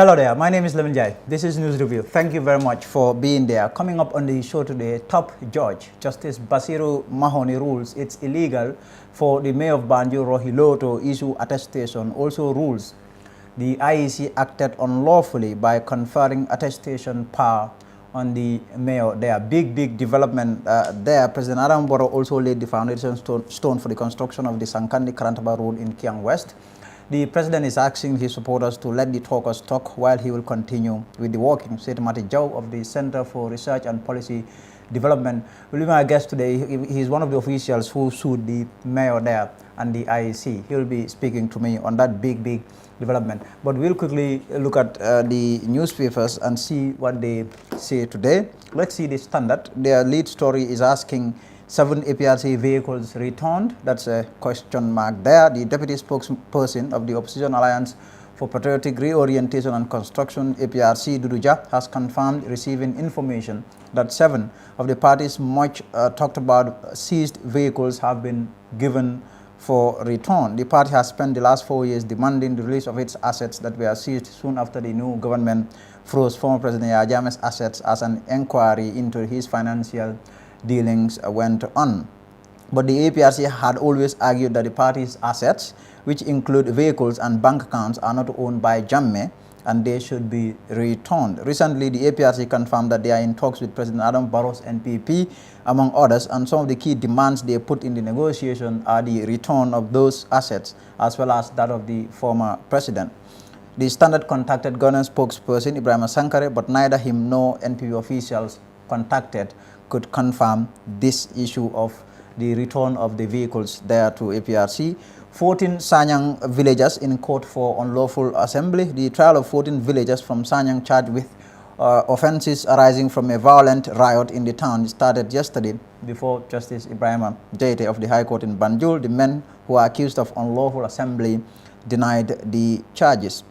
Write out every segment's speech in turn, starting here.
Hello there, my name is Lemon Jai. This is News Review. Thank you very much for being there. Coming up on the show today, top judge, Justice Basiru Mahoney rules it's illegal for the mayor of Banjul, Rohilo, to issue attestation. Also rules the IEC acted unlawfully by conferring attestation power on the mayor. There are big development there. President Adam Barrow also laid the foundation stone for the construction of the Sankandi Karantaba Road in Kiang West. The president is asking his supporters to let the talkers talk while he will continue with the working. Said Mati Jau of the Center for Research and Policy Development will be my guest today. He is one of the officials who sued the mayor there and the IEC. He will be speaking to me on that big development. But we'll quickly look at the newspapers and see what they say today. Let's see the Standard. Their lead story is asking 7 APRC vehicles returned. That's a question mark there. The deputy spokesperson of the Opposition Alliance for Patriotic Reorientation and Construction, APRC, Duduja, has confirmed receiving information that 7 of the party's much talked about seized vehicles have been given for return. The party has spent the last 4 years demanding the release of its assets that were seized soon after the new government froze former President Yahya Jammeh's assets as an inquiry into his financial dealings went on. But the APRC had always argued that the party's assets, which include vehicles and bank accounts, are not owned by Jammeh and they should be returned. Recently, the APRC confirmed that they are in talks with President Adam Barrow's NPP, among others, and some of the key demands they put in the negotiation are the return of those assets as well as that of the former president. The Standard contacted government spokesperson Ibrahim Sankare, but neither him nor NPP officials contacted could confirm this issue of the return of the vehicles there to APRC. 14 Sanyang villagers in court for unlawful assembly. The trial of 14 villagers from Sanyang charged with offences arising from a violent riot in the town started yesterday before Justice Ibrahim Jaite of the High Court in Banjul. The men who are accused of unlawful assembly denied the charges.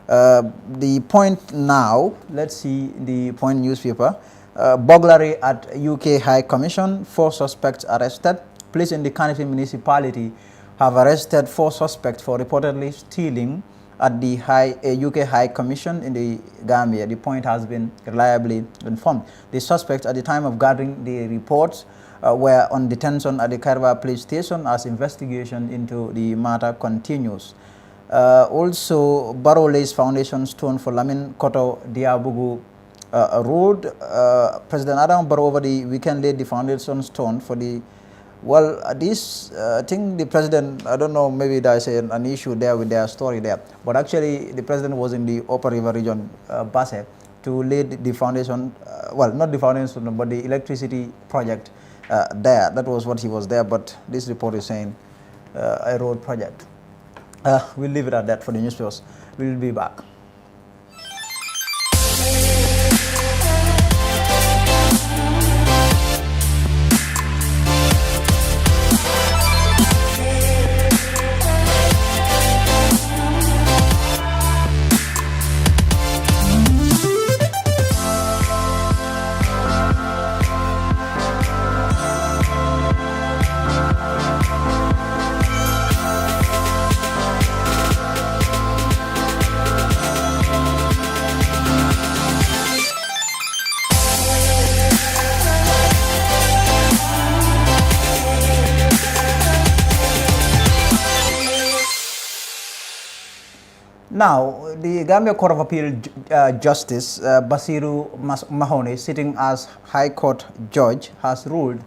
The Point now, let's see the Point newspaper. Burglary at UK High Commission, 4 suspects arrested. Police in the Kanifing municipality have arrested 4 suspects for reportedly stealing at the UK High Commission in the Gambia. The Point has been reliably informed. The suspects at the time of gathering the reports were on detention at the Karwa police station as investigation into the matter continues. Also, Barrow lays foundation stone for Lamin Koto Diabugu road. President Adam Barrow over the weekend laid the foundation stone for the, well, I think the president, I don't know, maybe there's an issue there with their story there, but actually the president was in the Upper River region, Basse, to lay the foundation, well, not the foundation, but the electricity project there. That was what he was there, but this report is saying a road project. We'll leave it at that for the newspapers. We'll be back. Now, the Gambia Court of Appeal Justice Basiru Mahoney, sitting as High Court judge, has ruled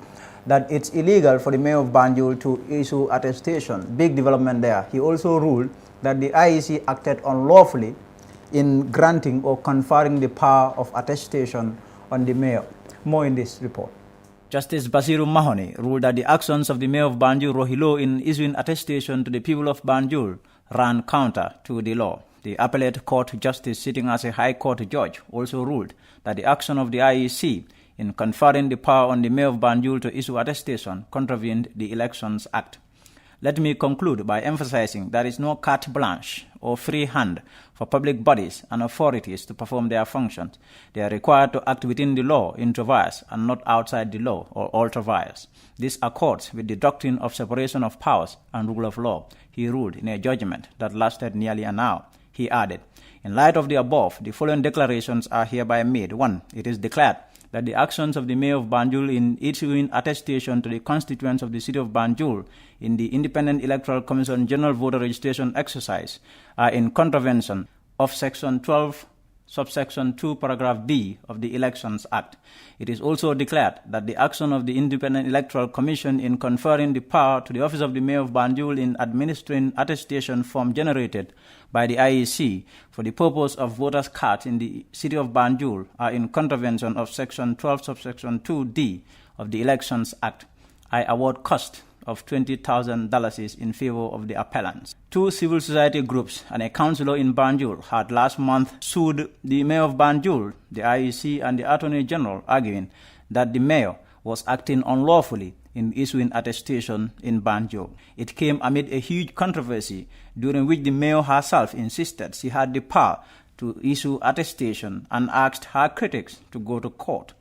that it's illegal for the mayor of Banjul to issue attestation. Big development there. He also ruled that the IEC acted unlawfully in granting or conferring the power of attestation on the mayor. More in this report. Justice Basiru Mahoney ruled that the actions of the mayor of Banjul, Rohilo, in issuing attestation to the people of Banjul ran counter to the law. The appellate court justice, sitting as a high court judge, also ruled that the action of the IEC in conferring the power on the mayor of Banjul to issue attestation contravened the Elections Act. Let me conclude by emphasizing there is no carte blanche or free hand for public bodies and authorities to perform their functions. They are required to act within the law inter vires and not outside the law or ultra vires. This accords with the doctrine of separation of powers and rule of law, he ruled in a judgment that lasted nearly an hour. He added, In light of the above, the following declarations are hereby made. 1. It is declared that the actions of the Mayor of Banjul in issuing attestation to the constituents of the city of Banjul in the Independent Electoral Commission General Voter Registration exercise are in contravention of Section 12, subsection 2, paragraph B of the Elections Act. It is also declared that the action of the Independent Electoral Commission in conferring the power to the office of the Mayor of Banjul in administering attestation form generated by the IEC for the purpose of voters' cards in the city of Banjul are in contravention of Section 12, subsection 2D of the Elections Act. I award cost of $20,000 in favor of the appellants. 2 civil society groups and a councillor in Banjul had last month sued the Mayor of Banjul, the IEC, and the Attorney General, arguing that the Mayor was acting unlawfully in issuing attestation in Banjul. It came amid a huge controversy during which the Mayor herself insisted she had the power to issue attestation and asked her critics to go to court.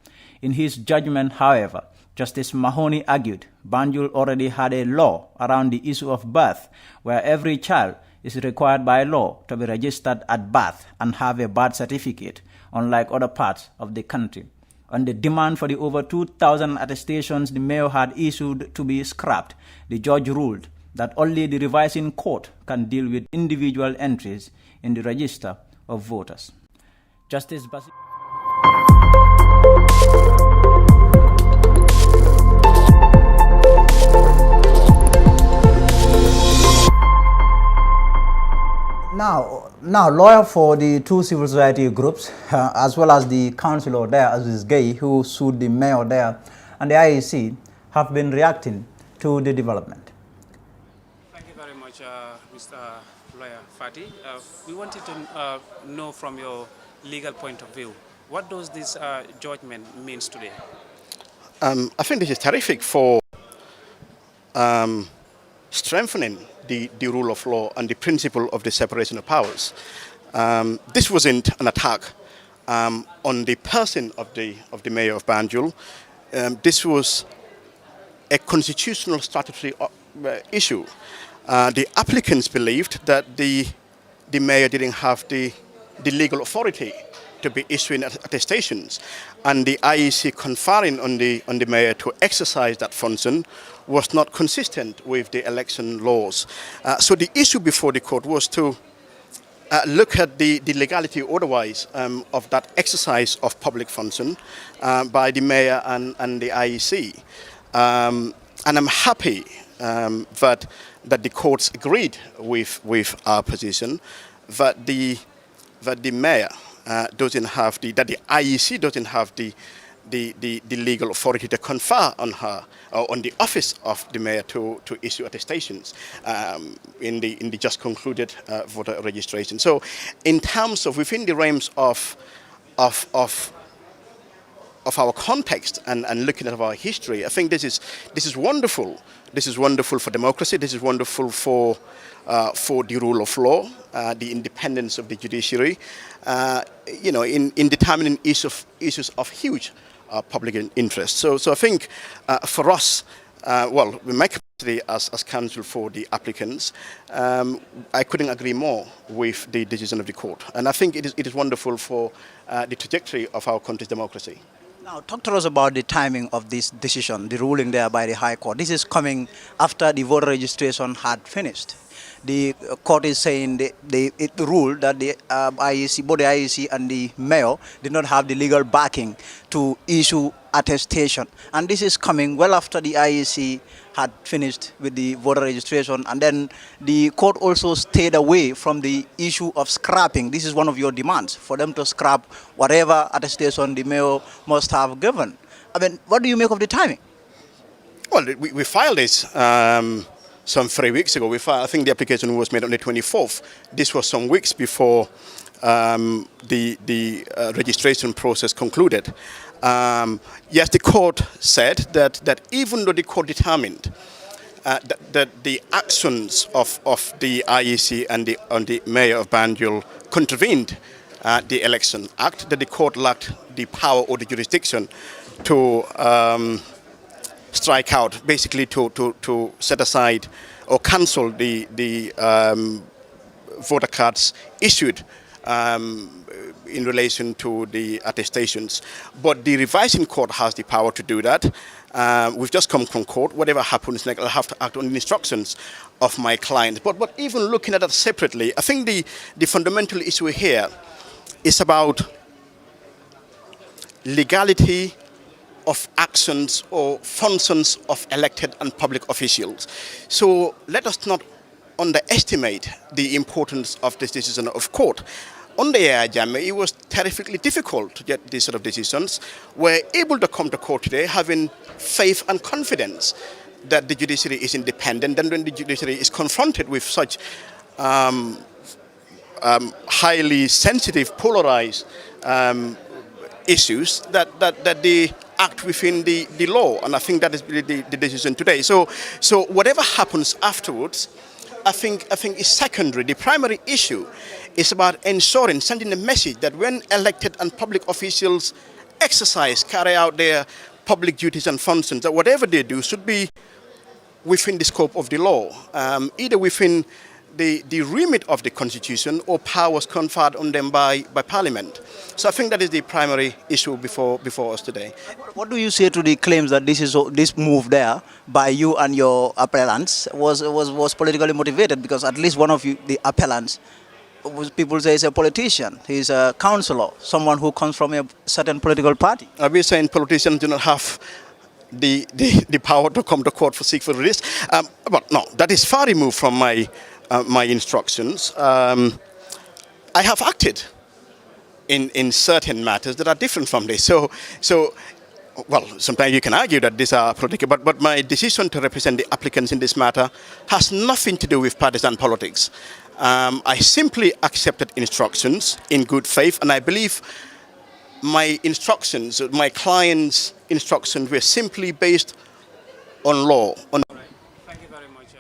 In his judgment, however, Justice Mahoney argued Banjul already had a law around the issue of birth, where every child is required by law to be registered at birth and have a birth certificate, unlike other parts of the country. On the demand for the over 2,000 attestations the Mayor had issued to be scrapped, the judge ruled that only the revising court can deal with individual entries in the register of voters. Justice Basil Now, lawyer for the 2 civil society groups, as well as the councillor there, Aziz Gay, who sued the mayor there, and the IEC, have been reacting to the development. Thank you very much, Mr. Lawyer Fati. We wanted to know from your legal point of view, what does this judgment means today? I think this is terrific for strengthening the rule of law and the principle of the separation of powers. This wasn't an attack on the person of the Mayor of Banjul. This was a constitutional statutory issue. The applicants believed that the Mayor didn't have the legal authority to be issuing attestations, and the IEC conferring on the Mayor to exercise that function was not consistent with the election laws. So the issue before the court was to look at the legality or otherwise of that exercise of public function by the Mayor and the IEC. And I'm happy that the courts agreed with our position that the Mayor doesn't have that the IEC doesn't have the legal authority to confer on her or on the office of the Mayor to issue attestations in the just concluded voter registration. So, in terms of within the realms of our context and looking at our history, I think this is wonderful. This is wonderful for democracy. This is wonderful for the rule of law, the independence of the judiciary, in determining issues of huge public interest. So I think for us, in my capacity as counsel for the applicants, I couldn't agree more with the decision of the court. And I think it is wonderful for the trajectory of our country's democracy. Now, talk to us about the timing of this decision, the ruling there by the High Court. This is coming after the voter registration had finished. The court is saying it ruled that the IEC, both the IEC and the mayor did not have the legal backing to issue attestation. And this is coming well after the IEC had finished with the voter registration. And then the court also stayed away from the issue of scrapping. This is one of your demands, for them to scrap whatever attestation the mayor must have given. I mean, what do you make of the timing? Well, we filed this some 3 weeks ago. I think the application was made on the 24th. This was some weeks before the registration process concluded. Yes, the court said that even though the court determined that the actions of the IEC and the mayor of Banjul contravened the Election Act, that the court lacked the power or the jurisdiction to strike out, basically to set aside or cancel the voter cards issued in relation to the attestations. But the revising court has the power to do that. We've just come from court. Whatever happens next, I'll have to act on the instructions of my client. But even looking at that separately, I think the fundamental issue here is about legality of actions or functions of elected and public officials. So let us not underestimate the importance of this decision of court. On the Yahya Jammeh, it was terrifically difficult to get these sort of decisions. We're able to come to court today having faith and confidence that the judiciary is independent, and when the judiciary is confronted with such highly sensitive, polarized issues, that they act within the law. And I think that is really the decision today. So whatever happens afterwards, I think is secondary. The primary issue is about ensuring, sending a message that when elected and public officials carry out their public duties and functions, that whatever they do should be within the scope of the law, either within the remit of the Constitution or powers conferred on them by Parliament. So I think that is the primary issue before us today. What do you say to the claims that this move there by you and your appellants was politically motivated? Because at least one of you, the appellants, people say is a politician. He's a councillor, someone who comes from a certain political party. Are we saying politicians do not have the power to come to court for seek for redress? But no, that is far removed from my instructions. I have acted in certain matters that are different from this. So well, sometimes you can argue that these are political, but my decision to represent the applicants in this matter has nothing to do with partisan politics. I simply accepted instructions in good faith, and I believe my instructions, my client's instructions, were simply based on law. Thank you very much.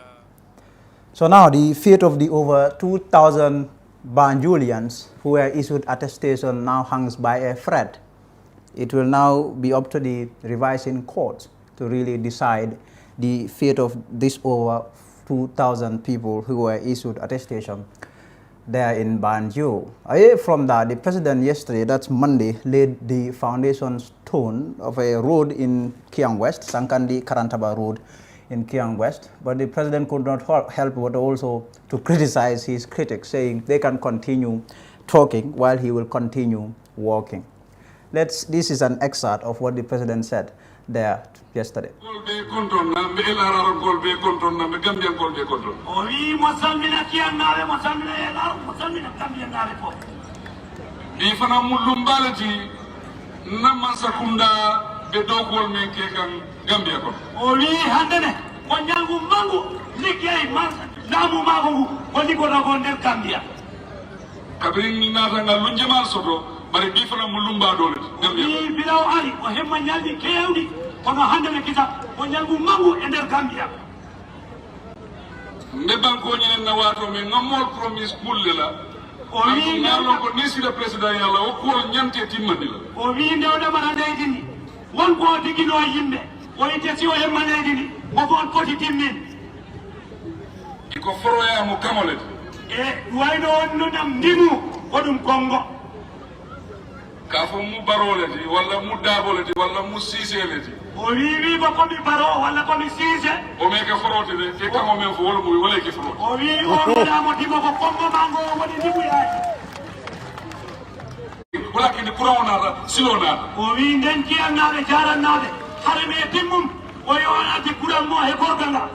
So now the fate of the over 2,000 Banjulians who were issued attestation now hangs by a thread. It will now be up to the revising court to really decide the fate of this over 2,000 people who were issued attestation there in Banjul. Away from that, the president yesterday, that's Monday, laid the foundation stone of a road in Kiang West, Sankandi Karantaba Road in Kiang West, but the president could not help but also to criticize his critics, saying they can continue talking while he will continue walking. This is an excerpt of what the president said there yesterday. Gambia ko oli handene ko nyangu mangu liggey man namu mago ko ni ko na nder Gambia kabrin ni na nga lunje mal soto bari bi fana mulumba dole Gambia ni bilaw ali ko hemma nyaldi kewdi kono handene kita ko nyangu mangu nder Gambia ne banko nyenen na wato me ngamol promise kulle la o wi ngalo ko nisi le president yalla o ko nyante timmandi la o wi ndewde mara deydini won ko digino yimbe woni tesi o hemmanedini o fon koti timmin iko foroya mo kamole wayno on dam ndimu ko dum kongo ka fo mu baroleti walla mu daboleti walla mu siseleti o wi ba ko mi baro walla ko mi sise o me ka forote de te kamo men fo wala mu wala ki forote o wi o da mo dimo ko kongo mango woni ndimu yaji wala ki ni kurawna silona o wi nden ki annaade jarannaade harame timmum o yoonati kuran mo he gorganga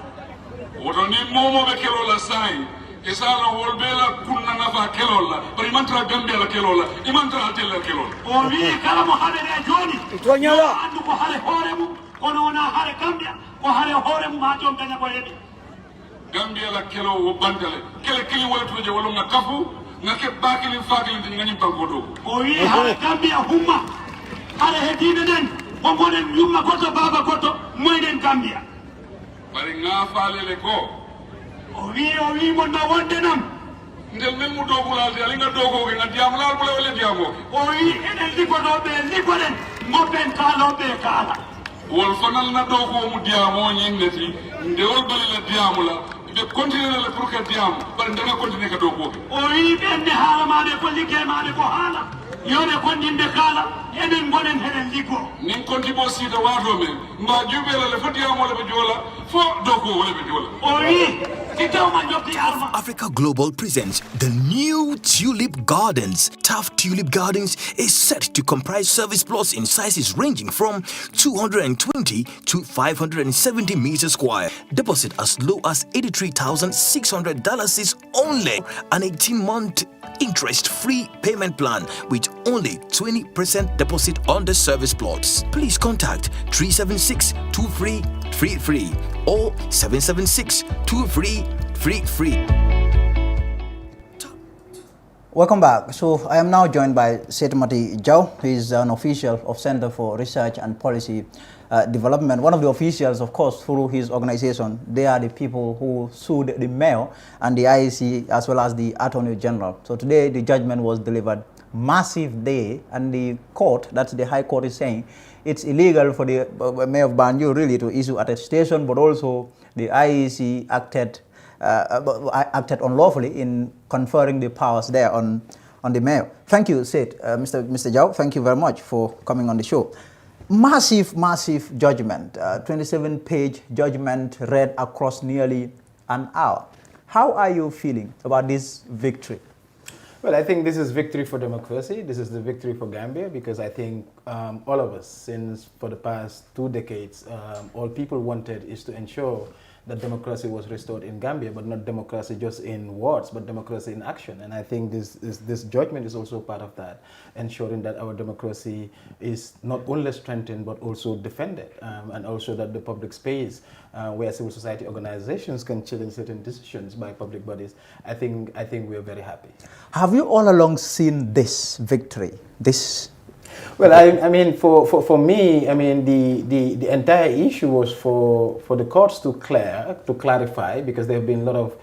woto ni momo be kelola sai isala wolbela kunna nafa kelola bari mantra Gambia la kelola imantra atella kelola o wi kala mo habere joni to nyala andu ko hare horemu kono na hare Gambia ko hare horemu ma jom ganya ko hebi Gambia la kelo wo bandale kele kili wolto je wolo na kafu ngake bakili fakili ngani bangodo o wi hare Gambia humma hare hedine den bongonen yumma goto baba goto moyden Gambia bari nga falele ko o wi mo na wonde nam ndel men mu dogulal de linga dogo ke ngati amulal bula wala diamo o wi enen likoden mo ben kala be kala wol fanal na dogo mu diamo nyingeti ndewol balila diamula Ibe continue le pour que diam, bar ndanga continue ka doko. O ibe ne hala ma be ko like ma be ko hala. Yone ko ndinde kala, enen gonen henen ligo. Nin konti bo sida wato men, mba jubela le foti amole be jola, fo doko wala be jola. O yi, titaw man jokti arma. Africa Global presents the new Tulip Gardens. Taft Tulip Gardens is set to comprise service plots in sizes ranging from 220 to 570 meters square. Deposit as low as $83,600 is only an 18-month interest-free payment plan with only 20% deposit on the service plots. Please contact 376-2333 or 776-2333. Welcome back. So I am now joined by Seth Zaho. He is an official of Center for Research and Policy Development. One of the officials, of course, through his organization, they are the people who sued the mayor and the IEC as well as the Attorney General. So today the judgment was delivered. Massive day, and the court, that's the High Court, is saying it's illegal for the mayor of Banjul really to issue attestation, but also the IEC acted unlawfully in conferring the powers there on the mayor. Thank you, Seth. Mr. Zaho, thank you very much for coming on the show. Massive judgment, 27-page judgment read across nearly an hour. How are you feeling about this victory? Well, I think this is victory for democracy. This is the victory for Gambia, because I think all of us, since for the past 2 decades, all people wanted is to ensure that democracy was restored in Gambia, but not democracy just in words, but democracy in action. And I think this judgment is also part of that, ensuring that our democracy is not only strengthened, but also defended, and also that the public space where civil society organizations can challenge certain decisions by public bodies. I think we are very happy. Have you all along seen this victory, this? Well, I mean, for me, I mean, the entire issue was for the courts to clarify, because there have been a lot of,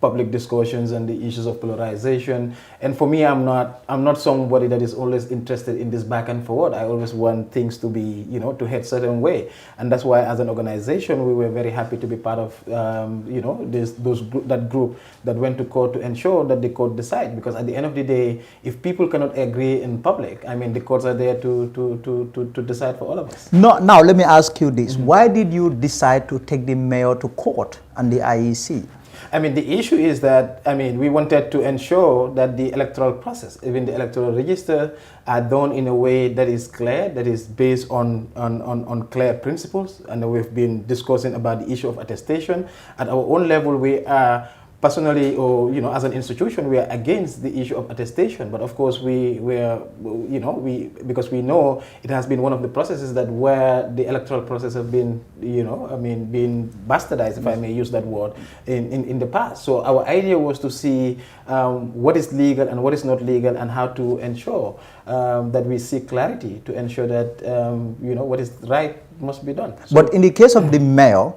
public discussions and the issues of polarization. And for me, I'm not somebody that is always interested in this back and forward. I always want things to be, to head certain way. And that's why, as an organization, we were very happy to be part of, that group that went to court to ensure that the court decide. Because at the end of the day, if people cannot agree in public, I mean, the courts are there to decide for all of us. No, now let me ask you this. Why did you decide to take the mayor to court and the IEC? I mean, the issue is that, I mean, we wanted to ensure that the electoral process, even the electoral register, are done in a way that is clear, that is based on clear principles. And we've been discussing about the issue of attestation. At our own level, we are personally, or as an institution, we are against the issue of attestation. But of course, because we know it has been one of the processes that where the electoral process have been, being bastardized, if I may use that word, in the past. So our idea was to see what is legal and what is not legal, and how to ensure that we seek clarity to ensure that what is right must be done. So, but in the case of the mayor,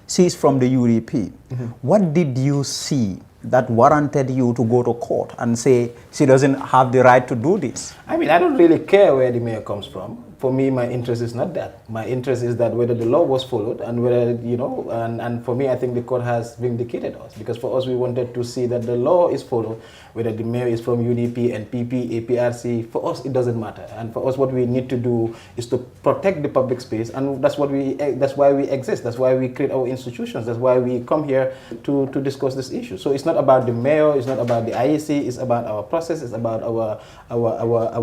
she's from the UDP. What did you see that warranted you to go to court and say she doesn't have the right to do this? I mean, I don't really care where the mayor comes from. For me, my interest is not that. My interest is that whether the law was followed, and whether, and for me, I think the court has vindicated us. Because for us, we wanted to see that the law is followed, whether the mayor is from UDP, NPP, APRC. For us, it doesn't matter. And for us, what we need to do is to protect the public space. And that's why we exist. That's why we create our institutions. That's why we come here to discuss this issue. So it's not about the mayor, it's not about the IEC, it's about our process, it's about our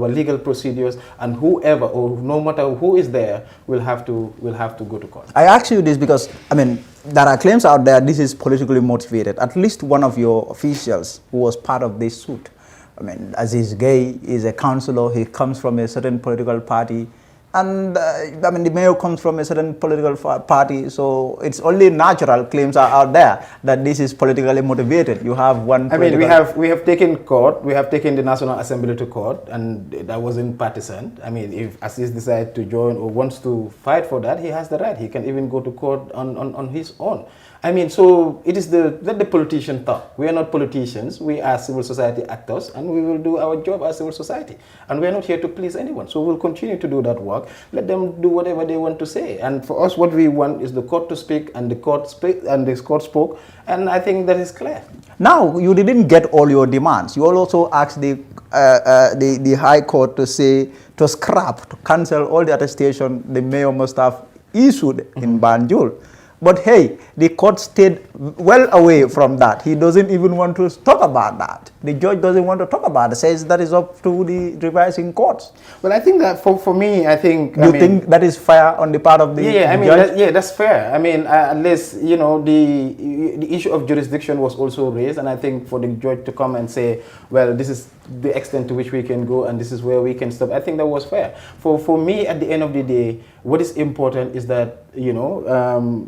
legal procedures, and whoever, or no matter who is there, will have to go to court. I ask you this because, I mean, there are claims out there this is politically motivated. At least one of your officials who was part of this suit, I mean, Aziz Gay is a councillor, he comes from a certain political party, and I mean, the mayor comes from a certain political party, so it's only natural claims are out there that this is politically motivated. You have one. I mean, we have taken the National Assembly to court, and that wasn't partisan. I mean, if Aziz decides to join or wants to fight for that, he has the right. He can even go to court on his own. I mean, so it is let the politician talk. We are not politicians. We are civil society actors, and we will do our job as civil society. And we are not here to please anyone. So we'll continue to do that work. talk. Let them do whatever they want to say. And for us, what we want is the court to speak, and the court spoke, and I think that is clear. Now, you didn't get all your demands. You also asked the High Court to cancel all the attestation the mayor must have issued in Banjul. But hey, the court stayed well away from that. He doesn't even want to talk about that. The judge doesn't want to talk about it. Says that is up to the revising courts. Well, I think that for me, I think... You think that is fair on the part of the judge? That's fair. I mean, at least, you know, the issue of jurisdiction was also raised. And I think for the judge to come and say, well, this is the extent to which we can go and this is where we can stop, I think that was fair. For me, at the end of the day, what is important is that, you know,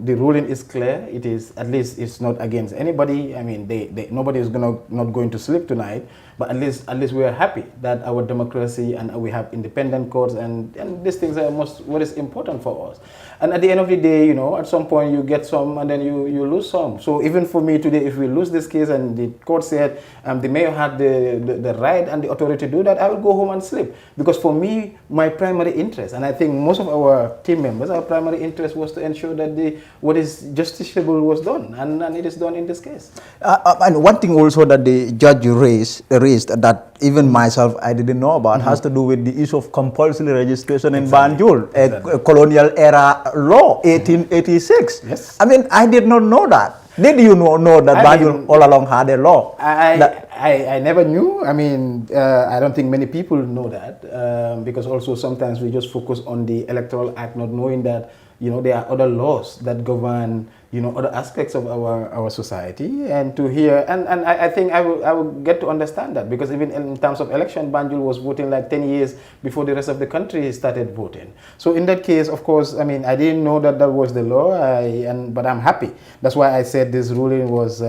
the ruling is clear. It is, at least it's not against anybody. I mean, nobody is not going to sleep tonight, but at least we are happy that our democracy and we have independent courts, and these things are what is important for us. And at the end of the day, you know, at some point you get some and then you lose some. So even for me today, if we lose this case and the court said the mayor had the right and the authority to do that, I will go home and sleep. Because for me, my primary interest, and I think most of our team members, our primary interest was to ensure that what is justiciable was done, and it is done in this case. And one thing also that the judge raised that even myself I didn't know about has to do with the issue of compulsory registration in Banjul, a colonial era law, 1886. Yes. I mean, I did not know that. Did you know that Banjul all along had a law? I never knew. I mean, I don't think many people know that because also sometimes we just focus on the Electoral Act, not knowing that, you know, there are other laws that govern, you know, other aspects of our society. And to hear, and I think I will get to understand that, because even in terms of election, Banjul was voting like 10 years before the rest of the country started voting. So in that case, of course, I mean, I didn't know that was the law, but I'm happy. That's why I said this ruling was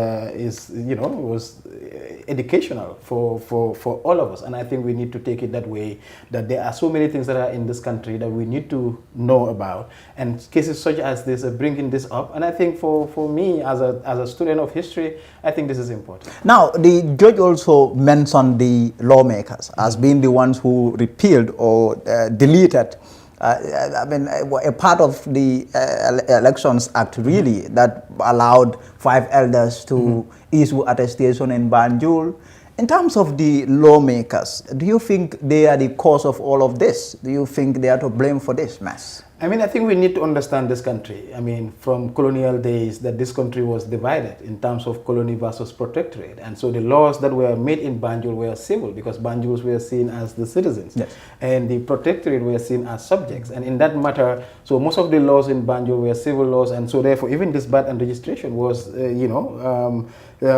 educational for all of us. And I think we need to take it that way, that there are so many things that are in this country that we need to know about. And cases such as this are bringing this up. And I think for me, as a student of history, I think this is important. Now, the judge also mentioned the lawmakers as being the ones who repealed or deleted a part of the Elections Act, really, that allowed 5 elders to issue attestation in Banjul. In terms of the lawmakers, do you think they are the cause of all of this? Do you think they are to blame for this mess? I mean, I think we need to understand this country. I mean, from colonial days, that this country was divided in terms of colony versus protectorate. And so the laws that were made in Banjul were civil, because Banjuls were seen as the citizens. Yes. And the protectorate were seen as subjects. And in that matter, so most of the laws in Banjul were civil laws. And so therefore, even this birth and registration was,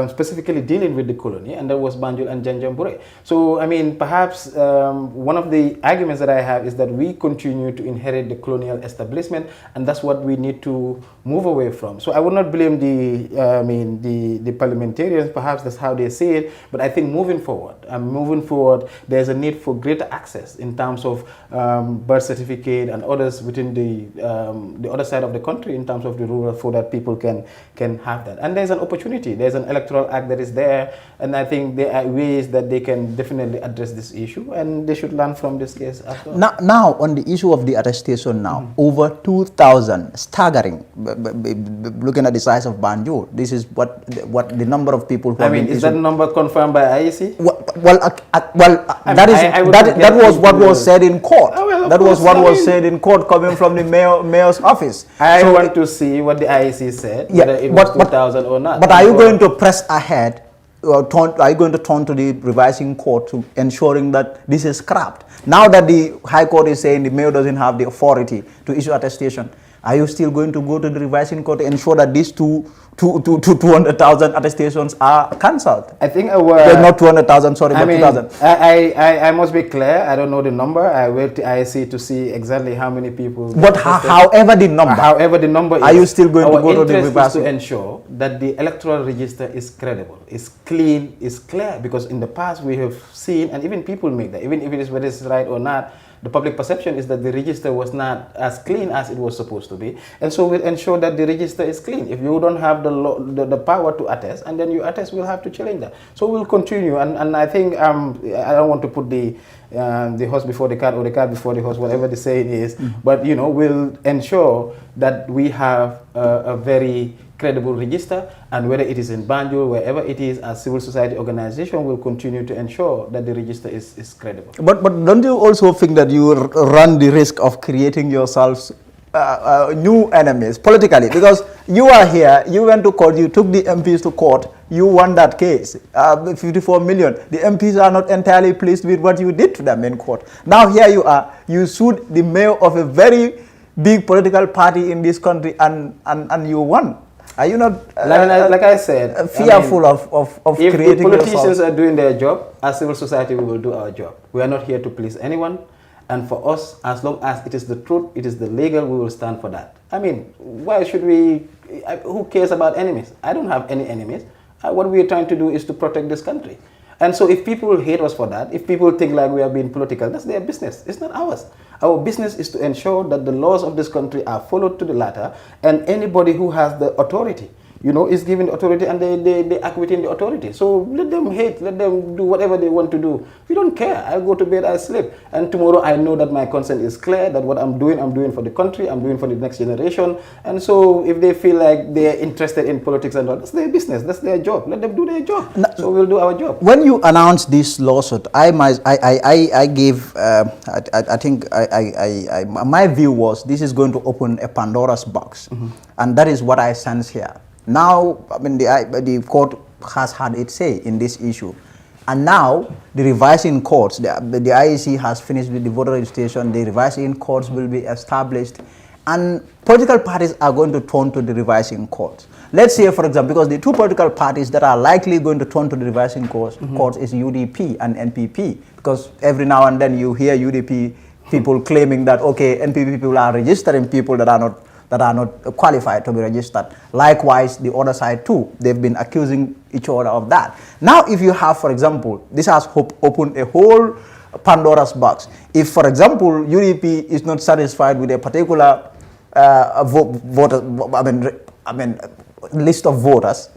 specifically dealing with the colony, and that was Banjul and Janjanbureh. So, I mean, perhaps one of the arguments that I have is that we continue to inherit the colonial establishment, and that's what we need to move away from. So I would not blame the parliamentarians. Perhaps that's how they see it, but I think moving forward, there's a need for greater access in terms of birth certificate and others within the other side of the country in terms of the rural, so that people can have that. And there's an opportunity. There's an Electoral Act that is there, and I think there are ways that they can definitely address this issue, and they should learn from this case as well. Now on the issue of the attestation now, over 2,000, staggering, looking at the size of Banjul. This is what the number of people who is that number confirmed by IEC? That was what was said in court. That was what was said in court coming from the mayor's office. I want to see what the IEC said, whether it was 2,000 or not. But are you going to press ahead? Are you going to turn to the revising court to ensuring that this is scrapped? Now that the High Court is saying the mayor doesn't have the authority to issue attestation, are you still going to go to the revising court to ensure that these 200,000 attestations are cancelled? I think not 200,000, sorry, but 2,000. I must be clear. I don't know the number. I wait to IC to see exactly how many people. But however the number, is, are you still going to go to the revising? To ensure that the electoral register is credible, is clean, is clear. Because in the past we have seen, and even people make that, even if it is whether it's right or not, the public perception is that the register was not as clean as it was supposed to be. And so we'll ensure that the register is clean. If you don't have the power to attest, and then you attest, we'll have to challenge that. So we'll continue. And I think, I don't want to put the horse before the cart or the cart before the horse, whatever the saying is. But, you know, we'll ensure that we have a very credible register, and whether it is in Banjul, wherever it is, as civil society organization will continue to ensure that the register is credible. But don't you also think that you run the risk of creating yourselves new enemies politically? Because you are here, you went to court, you took the MPs to court, you won that case, 54 million. The MPs are not entirely pleased with what you did to them in court. Now here you are, you sued the mayor of a very big political party in this country, and you won. Are you not, like I said, fearful of if creating the politicians yourself? are doing their job, as civil society, we will do our job. We are not here to please anyone. And for us, as long as it is the truth, it is the legal, we will stand for that. I mean, why should we, who cares about enemies? I don't have any enemies. What we are trying to do is to protect this country. And so if people hate us for that, if people think like we are being political, that's their business. It's not ours. Our business is to ensure that the laws of this country are followed to the letter, and anybody who has the authority, you know, is given the authority, and they act within the authority. So let them hate, let them do whatever they want to do. We don't care. I go to bed, I sleep. And tomorrow I know that my conscience is clear, that what I'm doing for the country, I'm doing for the next generation. And so if they feel like they're interested in politics and all, that's their business, that's their job. Let them do their job. So we'll do our job. When you announced this lawsuit, I gave, I think my view was this is going to open a Pandora's box. And that is what I sense here. Now, I mean, the court has had its say in this issue. And now, the revising courts, the IEC has finished with the voter registration, the revising courts will be established, and political parties are going to turn to the revising courts. Let's say, for example, because the two political parties that are likely going to turn to the revising courts is UDP and NPP, because every now and then you hear UDP people claiming that, okay, NPP people are registering people that are not qualified to be registered. Likewise, the other side too, they've been accusing each other of that. Now, if you have, for example, this has opened a whole Pandora's box. If, for example, UDP is not satisfied with a particular list of voters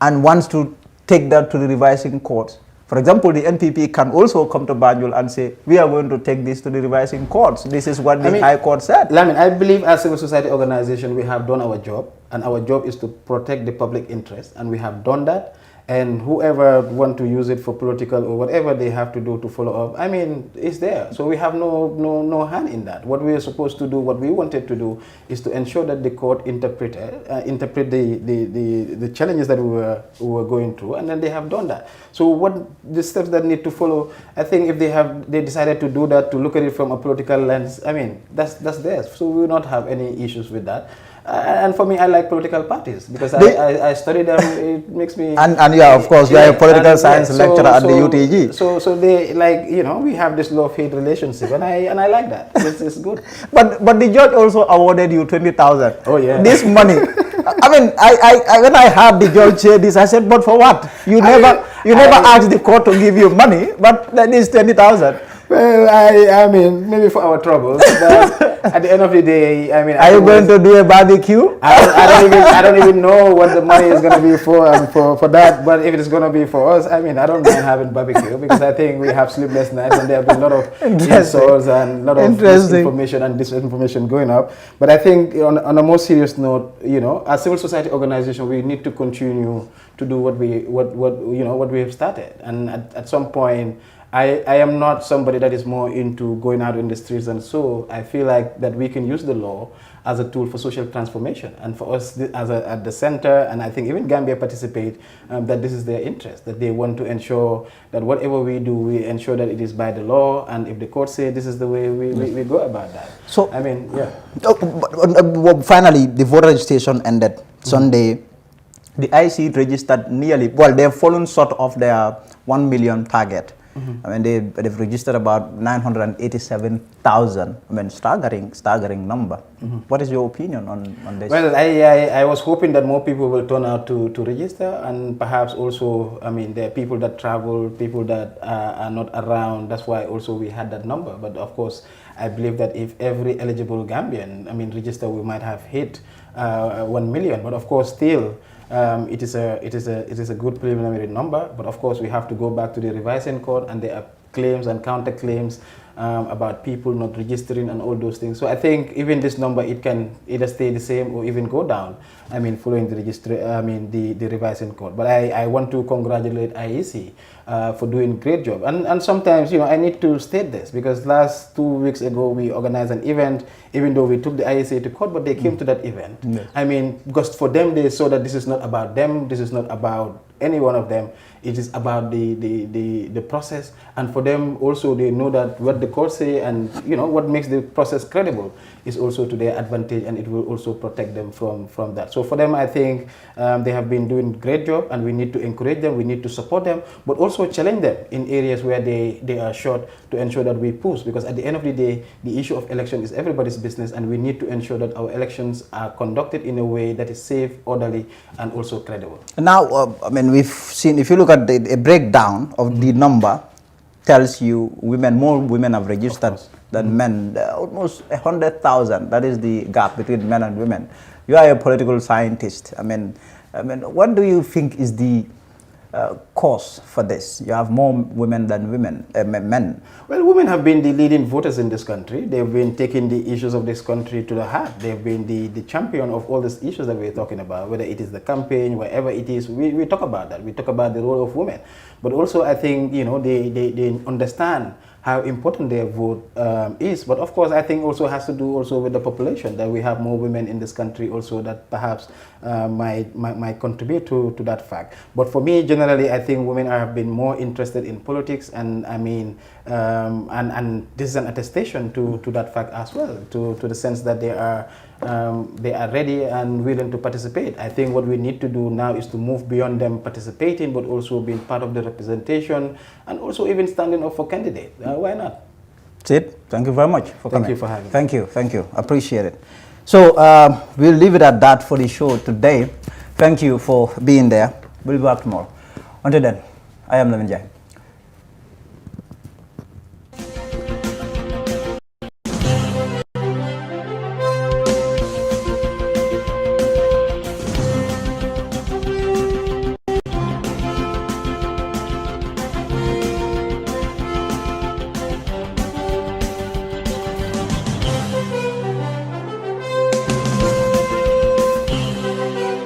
and wants to take that to the revising courts, for example, the NPP can also come to Banjul and say, we are going to take this to the revising courts. This is what the High Court said. I believe as civil society organization, we have done our job, and our job is to protect the public interest, and we have done that. And whoever want to use it for political or whatever they have to do to follow up, I mean, it's there. So we have no hand in that. What we are supposed to do, what we wanted to do, is to ensure that the court interpret the challenges that we were going through, and then they have done that. So what the steps that need to follow, I think if they decided to do that, to look at it from a political lens, I mean, that's theirs. So we will not have any issues with that. And for me, I like political parties because I study them. It makes me and yeah, of course, you are a political science lecturer at the UTG. So they, like, you know, we have this love-hate relationship, and I like that. It's good. But the judge also awarded you 20,000. Oh yeah. This money. I mean, I when I heard the judge say this, I said, but for what? You never asked the court to give you money, but that is 20,000. Well, I mean, maybe for our troubles, but at the end of the day, I mean, are you going to do a barbecue? I don't even know what the money is going to be for that. But if it is going to be for us, I mean, I don't mind having barbecue because I think we have sleepless nights and there have been a lot of insults and a lot of misinformation and disinformation going up. But I think on a more serious note, you know, as civil society organization, we need to continue to do what we have started, and at some point. I am not somebody that is more into going out in the streets, and so I feel like that we can use the law as a tool for social transformation. And for us at the center, and I think even Gambia participate, that this is their interest, that they want to ensure that whatever we do, we ensure that it is by the law, and if the court say this is the way we go about that. So, I mean, yeah. Finally, the voter registration ended Sunday. The IC registered nearly, well, they've fallen short of their 1 million target. I mean, they've registered about 987,000. I mean, staggering number. What is your opinion on this? Well, I was hoping that more people will turn out to register, and perhaps also, I mean, there are people that travel, people that are not around. That's why also we had that number. But of course, I believe that if every eligible Gambian, register, we might have hit 1 million. But of course, still, it is a good preliminary number. But of course, we have to go back to the revising code, and there are claims and counterclaims about people not registering and all those things. So I think even this number, it can either stay the same or even go down. Following the revising code. But I want to congratulate IEC for doing a great job. And sometimes, I need to state this, because last 2 weeks ago we organized an event, even though we took the IEC to court, but they came to that event. Yes. Because for them, they saw that this is not about them, this is not about any one of them. It is about the process, and for them also, they know that what the court say and what makes the process credible is also to their advantage, and it will also protect them from that. So for them, I think they have been doing a great job, and we need to encourage them, we need to support them, but also challenge them in areas where they are short, to ensure that we push, because at the end of the day, the issue of election is everybody's business, and we need to ensure that our elections are conducted in a way that is safe, orderly, and also credible. Now, we've seen, if you look at a breakdown of the number, tells you more women have registered than men, almost 100,000. That is the gap between men and women. You are a political scientist. What do you think is the cause for this? You have more women than men. Well, women have been the leading voters in this country. They've been taking the issues of this country to the heart. They've been the champion of all these issues that we're talking about, whether it is the campaign, wherever it is, we talk about that. We talk about the role of women. But also, I think, they understand how important their vote is. But of course, I think also has to do also with the population, that we have more women in this country also that perhaps might contribute to that fact. But for me, generally, I think women have been more interested in politics, and and this is an attestation to that fact as well, to the sense that they are ready and willing to participate. I think what we need to do now is to move beyond them participating, but also being part of the representation, and also even standing up for candidate. Why not? Sid, thank you very much for coming. Thank you for having me. Thank you. Appreciate it. So we'll leave it at that for the show today. Thank you for being there. We'll be back tomorrow. Until then, I am Lavin Jai.